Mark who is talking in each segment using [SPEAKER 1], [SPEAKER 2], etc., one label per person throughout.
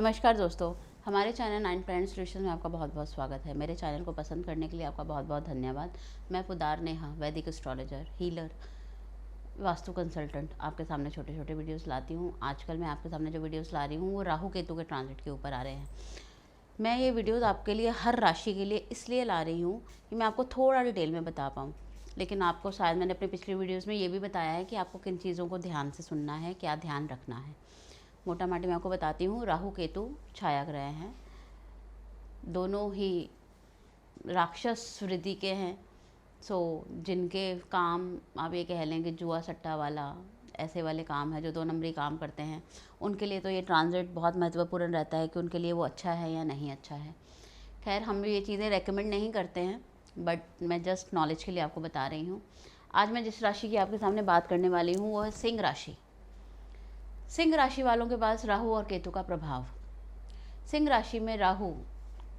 [SPEAKER 1] नमस्कार दोस्तों, हमारे चैनल 9 प्लैनेट सॉल्यूशंस में आपका बहुत बहुत स्वागत है। मेरे चैनल को पसंद करने के लिए आपका बहुत बहुत धन्यवाद। मैं पुदार नेहा, वैदिक एस्ट्रोलॉजर, हीलर, वास्तु कंसल्टेंट, आपके सामने छोटे छोटे वीडियोस लाती हूँ। आजकल मैं आपके सामने जो वीडियोस ला रही हूँ वो राहु केतु के ट्रांजिट के ऊपर आ रहे हैं। मैं ये वीडियोस आपके लिए हर राशि के लिए इसलिए ला रही हूँ कि मैं आपको थोड़ा डिटेल में बता पाऊँ। लेकिन आपको शायद मैंने अपनी पिछली वीडियोज़ में ये भी बताया है कि आपको किन चीज़ों को ध्यान से सुनना है, क्या ध्यान रखना है। मोटा माटी मैं आपको बताती हूँ। राहु केतु छाया ग्रह हैं, दोनों ही राक्षस वृत्ति के हैं। जिनके काम आप ये कह लें कि जुआ सट्टा वाला ऐसे वाले काम है, जो 2 नंबरी काम करते हैं, उनके लिए तो ये ट्रांजिट बहुत महत्वपूर्ण रहता है कि उनके लिए वो अच्छा है या नहीं अच्छा है। खैर, हम भी ये चीज़ें रेकमेंड नहीं करते हैं, बट मैं जस्ट नॉलेज के लिए आपको बता रही हूँ। आज मैं जिस राशि की आपके सामने बात करने वाली हूँ वो है सिंह राशि। सिंह राशि वालों के पास राहु और केतु का प्रभाव। सिंह राशि में राहु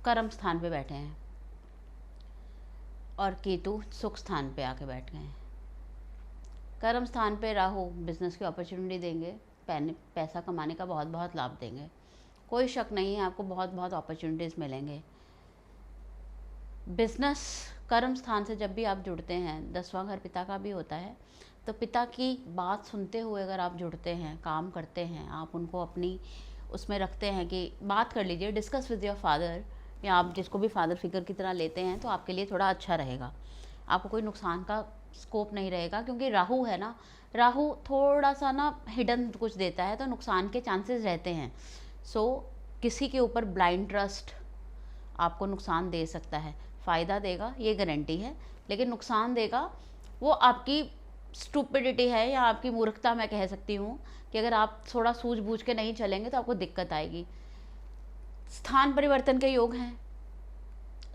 [SPEAKER 1] कर्म स्थान पे बैठे हैं और केतु सुख स्थान पे आके बैठ गए हैं। कर्म स्थान पे राहु बिजनेस की अपॉर्चुनिटी देंगे, पैसा कमाने का बहुत बहुत लाभ देंगे। कोई शक नहीं है, आपको बहुत बहुत अपॉर्चुनिटीज़ मिलेंगे। बिजनेस कर्म स्थान से जब भी आप जुड़ते हैं, 10वां घर पिता का भी होता है, तो पिता की बात सुनते हुए अगर आप जुड़ते हैं, काम करते हैं, आप उनको अपनी उसमें रखते हैं कि बात कर लीजिए, डिस्कस विद योर फादर, या आप जिसको भी फादर फिगर की तरह लेते हैं, तो आपके लिए थोड़ा अच्छा रहेगा। आपको कोई नुकसान का स्कोप नहीं रहेगा, क्योंकि राहु है ना, राहु थोड़ा सा ना हिडन कुछ देता है, तो नुकसान के चांसेस रहते हैं। किसी के ऊपर ब्लाइंड ट्रस्ट आपको नुकसान दे सकता है। फ़ायदा देगा ये गारंटी है, लेकिन नुकसान देगा वो आपकी स्टूपिडिटी है या आपकी मूर्खता, मैं कह सकती हूँ कि अगर आप थोड़ा सूझबूझ के नहीं चलेंगे तो आपको दिक्कत आएगी। स्थान परिवर्तन के योग हैं,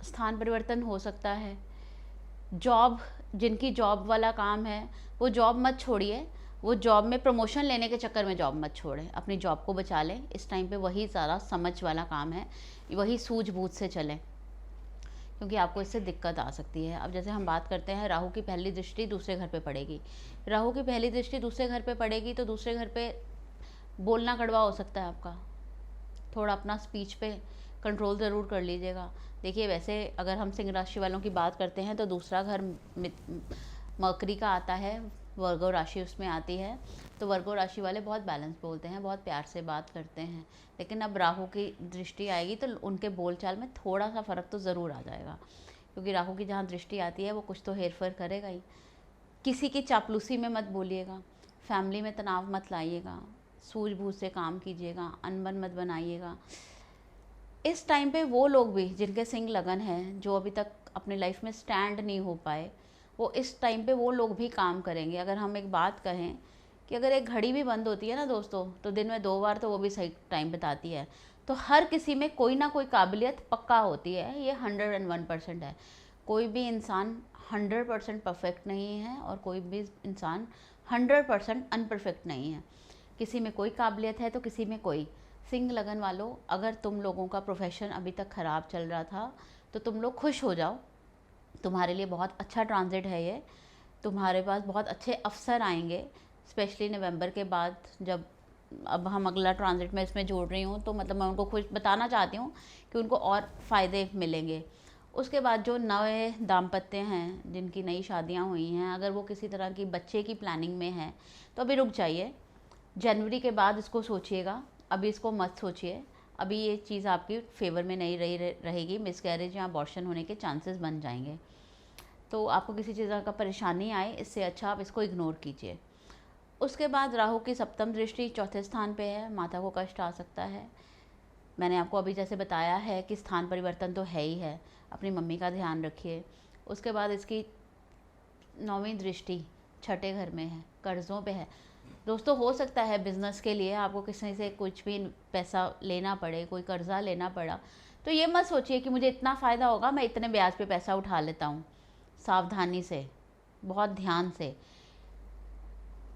[SPEAKER 1] स्थान परिवर्तन हो सकता है। जॉब, जिनकी जॉब वाला काम है वो जॉब मत छोड़िए, वो जॉब में प्रमोशन लेने के चक्कर में जॉब मत छोड़ें, अपनी जॉब को बचा लें। इस टाइम पे वही ज़्यादा समझ वाला काम है, वही सूझबूझ से चलें, क्योंकि आपको इससे दिक्कत आ सकती है। अब जैसे हम बात करते हैं, राहु की पहली दृष्टि दूसरे घर पे पड़ेगी। राहु की पहली दृष्टि दूसरे घर पे पड़ेगी तो दूसरे घर पे बोलना कड़वा हो सकता है आपका। थोड़ा अपना स्पीच पे कंट्रोल ज़रूर कर लीजिएगा। देखिए, वैसे अगर हम सिंह राशि वालों की बात करते हैं तो दूसरा घर मकरी का आता है, वर्गो राशि उसमें आती है, तो वर्गो राशि वाले बहुत बैलेंस बोलते हैं, बहुत प्यार से बात करते हैं। लेकिन अब राहु की दृष्टि आएगी तो उनके बोलचाल में थोड़ा सा फ़र्क तो ज़रूर आ जाएगा, क्योंकि राहु की जहाँ दृष्टि आती है वो कुछ तो हेर फेर करेगा ही। किसी की चापलूसी में मत बोलिएगा, फैमिली में तनाव मत लाइएगा, सूझबूझ से काम कीजिएगा, अनबन मत बनाइएगा। इस टाइम पे वो लोग भी जिनके सिंह लगन है, जो अभी तक अपनी लाइफ में स्टैंड नहीं हो पाए, वो इस टाइम पे वो लोग भी काम करेंगे। अगर हम एक बात कहें कि अगर एक घड़ी भी बंद होती है ना दोस्तों, तो दिन में 2 बार तो वो भी सही टाइम बताती है। तो हर किसी में कोई ना कोई काबिलियत पक्का होती है, ये 101% है। कोई भी इंसान 100% परफेक्ट नहीं है और कोई भी इंसान 100% अनपरफेक्ट नहीं है। किसी में कोई काबिलियत है तो किसी में कोई। सिंह लगन वालों, अगर तुम लोगों का प्रोफेशन अभी तक ख़राब चल रहा था तो तुम लोग खुश हो जाओ, तुम्हारे लिए बहुत अच्छा ट्रांजिट है ये। तुम्हारे पास बहुत अच्छे अवसर आएंगे, स्पेशली नवंबर के बाद। जब अब हम अगला ट्रांजिट में इसमें जोड़ रही हूँ, तो मतलब मैं उनको खुश बताना चाहती हूँ कि उनको और फ़ायदे मिलेंगे। उसके बाद जो नए दाम्पत्य हैं, जिनकी नई शादियाँ हुई हैं, अगर वो किसी तरह की बच्चे की प्लानिंग में हैं तो अभी रुक जाइए, जनवरी के बाद इसको सोचिएगा, अभी इसको मत सोचिए। अभी ये चीज़ आपकी फेवर में नहीं रहेगी, मिसकैरेज या अबॉर्शन होने के चांसेस बन जाएंगे। तो आपको किसी चीज़ का परेशानी आए, इससे अच्छा आप इसको इग्नोर कीजिए। उसके बाद राहु की सप्तम दृष्टि चौथे स्थान पे है, माता को कष्ट आ सकता है। मैंने आपको अभी जैसे बताया है कि स्थान परिवर्तन तो है ही है, अपनी मम्मी का ध्यान रखिए। उसके बाद इसकी 9वीं दृष्टि छठे घर में है, कर्ज़ों पे है। दोस्तों, हो सकता है बिज़नेस के लिए आपको किसी से कुछ भी पैसा लेना पड़े, कोई कर्ज़ा लेना पड़ा, तो ये मत सोचिए कि मुझे इतना फ़ायदा होगा, मैं इतने ब्याज पे पैसा उठा लेता हूँ। सावधानी से, बहुत ध्यान से।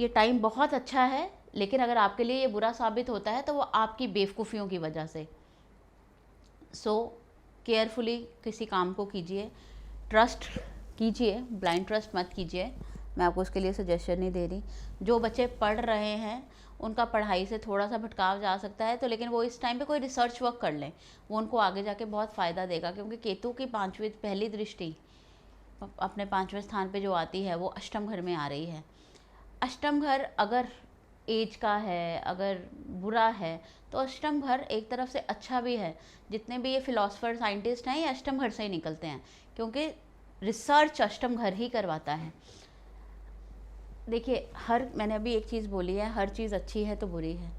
[SPEAKER 1] ये टाइम बहुत अच्छा है, लेकिन अगर आपके लिए ये बुरा साबित होता है तो वो आपकी बेवकूफ़ियों की वजह से। केयरफुली किसी काम को कीजिए, ट्रस्ट कीजिए, ब्लाइंड ट्रस्ट मत कीजिए। मैं आपको उसके लिए सजेशन नहीं दे रही। जो बच्चे पढ़ रहे हैं उनका पढ़ाई से थोड़ा सा भटकाव जा सकता है, तो लेकिन वो इस टाइम पे कोई रिसर्च वर्क कर लें, वो उनको आगे जाके बहुत फ़ायदा देगा। क्योंकि केतु की पहली दृष्टि अपने 5वें स्थान पे जो आती है वो अष्टम घर में आ रही है। अष्टम घर अगर एज का है, अगर बुरा है, तो अष्टम घर एक तरफ से अच्छा भी है। जितने भी ये फिलोसफर साइंटिस्ट हैं ये अष्टम घर से ही निकलते हैं, क्योंकि रिसर्च अष्टम घर ही करवाता है। देखिए, मैंने अभी एक चीज़ बोली है, हर चीज़ अच्छी है तो बुरी है।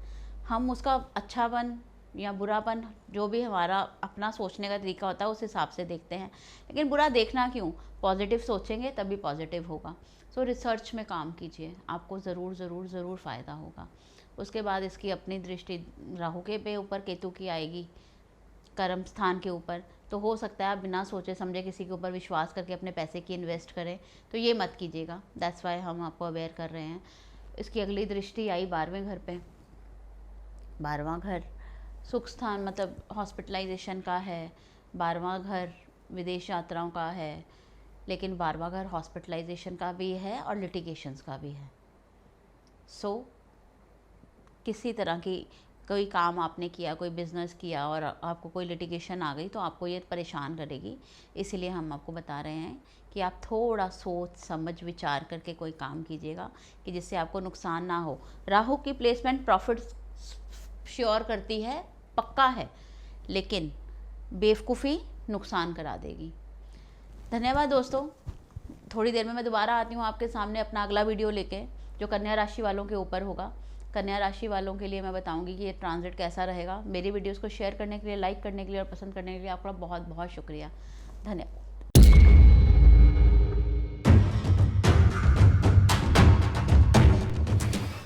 [SPEAKER 1] हम उसका अच्छापन या बुरापन, जो भी हमारा अपना सोचने का तरीका होता है, उस हिसाब से देखते हैं। लेकिन बुरा देखना क्यों, पॉजिटिव सोचेंगे तभी पॉजिटिव होगा। सो रिसर्च में काम कीजिए, आपको ज़रूर ज़रूर ज़रूर फ़ायदा होगा। उसके बाद इसकी अपनी दृष्टि राहु के पे ऊपर केतु की आएगी, कर्म स्थान के ऊपर, तो हो सकता है आप बिना सोचे समझे किसी के ऊपर विश्वास करके अपने पैसे की इन्वेस्ट करें, तो ये मत कीजिएगा। दैट्स वाई हम आपको अवेयर कर रहे हैं। इसकी अगली दृष्टि आई 12वें घर पे। 12वां घर सुख स्थान, मतलब हॉस्पिटलाइजेशन का है। 12वां घर विदेश यात्राओं का है, लेकिन 12वां घर हॉस्पिटलाइजेशन का भी है और लिटिगेशंस का भी है। सो किसी तरह की कोई काम आपने किया, कोई बिज़नेस किया और आपको कोई लिटिगेशन आ गई, तो आपको ये परेशान करेगी। इसीलिए हम आपको बता रहे हैं कि आप थोड़ा सोच समझ विचार करके कोई काम कीजिएगा कि जिससे आपको नुकसान ना हो। राहु की प्लेसमेंट प्रॉफिट श्योर करती है, पक्का है, लेकिन बेवकूफ़ी नुकसान करा देगी। धन्यवाद दोस्तों। थोड़ी देर में मैं दोबारा आती हूँ आपके सामने अपना अगला वीडियो लेके, जो कन्या राशि वालों के ऊपर होगा। कन्या राशि वालों के लिए मैं बताऊंगी कि ये ट्रांजिट कैसा रहेगा। मेरी वीडियोस को शेयर करने के लिए, लाइक करने के लिए और पसंद करने के लिए आपका बहुत बहुत शुक्रिया। धन्यवाद।